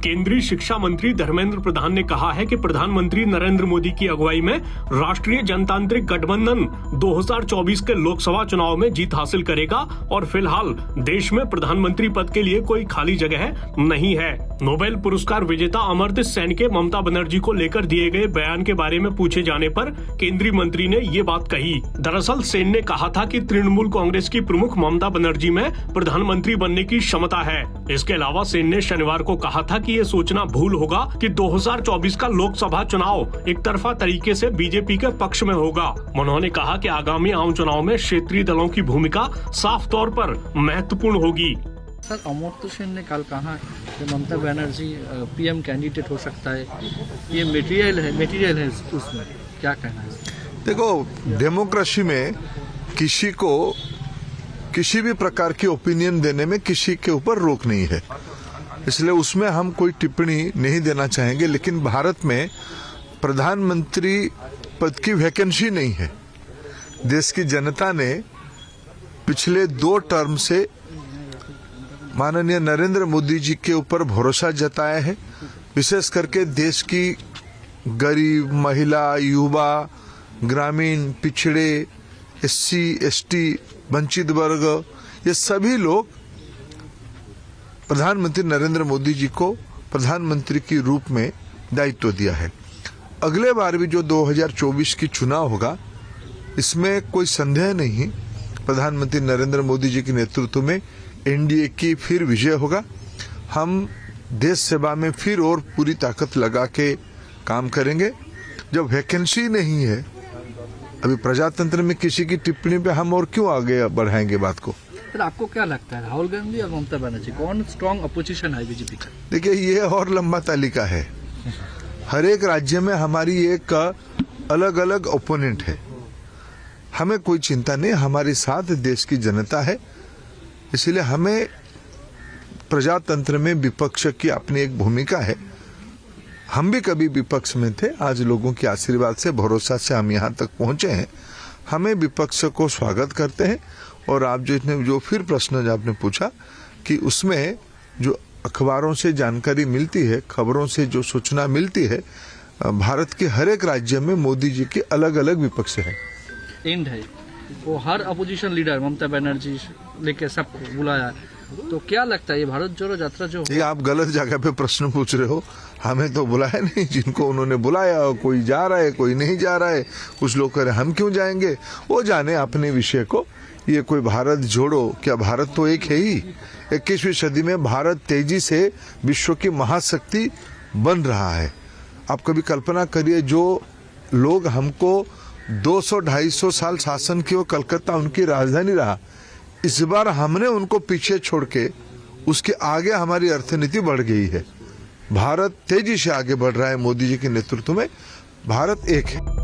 केंद्रीय शिक्षा मंत्री धर्मेंद्र प्रधान ने कहा है कि प्रधानमंत्री नरेंद्र मोदी की अगुवाई में राष्ट्रीय जनतांत्रिक गठबंधन 2024 के लोकसभा चुनाव में जीत हासिल करेगा और फिलहाल देश में प्रधानमंत्री पद के लिए कोई खाली जगह नहीं है। नोबेल पुरस्कार विजेता अमर्त्य सेन के ममता बनर्जी को लेकर दिए गए बयान के बारे में पूछे जाने पर केंद्रीय मंत्री ने ये बात कही। दरअसल सेन ने कहा था कि तृणमूल कांग्रेस की प्रमुख ममता बनर्जी में प्रधानमंत्री बनने की क्षमता है। इसके अलावा सेन ने शनिवार को कहा था कि ये सोचना भूल होगा कि 2024 का लोकसभा चुनाव एक तरफा तरीके से बीजेपी के पक्ष में होगा। उन्होंने कहा कि आगामी आम चुनाव में क्षेत्रीय दलों की भूमिका साफ तौर पर महत्वपूर्ण होगी। सर, अमर्त्य सेन ने कल कहा कि ममता बनर्जी पीएम कैंडिडेट हो सकता है, ये मटेरियल है उसमें, क्या कहना है? देखो, डेमोक्रेसी में किसी को किसी भी प्रकार की ओपिनियन देने में किसी के ऊपर रोक नहीं है, इसलिए उसमें हम कोई टिप्पणी नहीं देना चाहेंगे। लेकिन भारत में प्रधानमंत्री पद की वैकेंसी नहीं है। देश की जनता ने पिछले 2 टर्म से माननीय नरेंद्र मोदी जी के ऊपर भरोसा जताया है। विशेष करके देश की गरीब, महिला, युवा, ग्रामीण, पिछड़े, एससी, एसटी, वंचित वर्ग, ये सभी लोग प्रधानमंत्री नरेंद्र मोदी जी को प्रधानमंत्री के रूप में दायित्व दिया है। अगले बार भी जो 2024 की चुनाव होगा, इसमें कोई संदेह नहीं, प्रधानमंत्री नरेंद्र मोदी जी के नेतृत्व में एनडीए की फिर विजय होगा। हम देश सेवा में फिर और पूरी ताकत लगा के काम करेंगे। जब वैकेंसी नहीं है, अभी प्रजातंत्र में किसी की टिप्पणी पे हम और क्यों आगे बढ़ाएंगे बात को? सर, आपको क्या लगता है, राहुल गांधी और ममता बनर्जी कौन स्ट्रॉन्ग अपोजिशन है बीजेपी का? देखिए, ये और लंबा तालिका है। हर एक राज्य में हमारी एक अलग अलग ओपोनेंट है। हमें कोई चिंता नहीं, हमारे साथ देश की जनता है। इसलिए हमें प्रजातंत्र में विपक्ष की अपनी एक भूमिका है। हम भी कभी विपक्ष में थे, आज लोगों के आशीर्वाद से, भरोसा से हम यहाँ तक पहुंचे हैं। हमें विपक्ष को स्वागत करते हैं। और आप जो फिर प्रश्न आपने पूछा कि उसमें जो अखबारों से जानकारी मिलती है, खबरों से जो सूचना मिलती है, भारत के हर एक राज्य में मोदी जी के अलग अलग विपक्ष है। एंड है वो हर अपोजिशन लीडर ममता बनर्जी लेके सबको बुलाया, तो क्या लगता है ये भारत जोड़ो यात्रा जो? ये आप गलत जगह पे प्रश्न पूछ रहे हो। हमें तो बुलाया नहीं, जिनको उन्होंने बुलाया कोई जा रहा है, कोई नहीं जा रहा है। कुछ लोग कह रहे हम क्यों जाएंगे, वो जाने अपने विषय को। ये कोई भारत जोड़ो, क्या भारत तो एक है ही। 21वीं सदी में भारत तेजी से विश्व की महाशक्ति बन रहा है। आप कभी कल्पना करिए, जो लोग हमको 200-250 साल शासन किए, कलकत्ता उनकी राजधानी रहा, इस बार हमने उनको पीछे छोड़ के उसके आगे हमारी अर्थनीति बढ़ गई है। भारत तेजी से आगे बढ़ रहा है मोदी जी के नेतृत्व में। भारत एक है।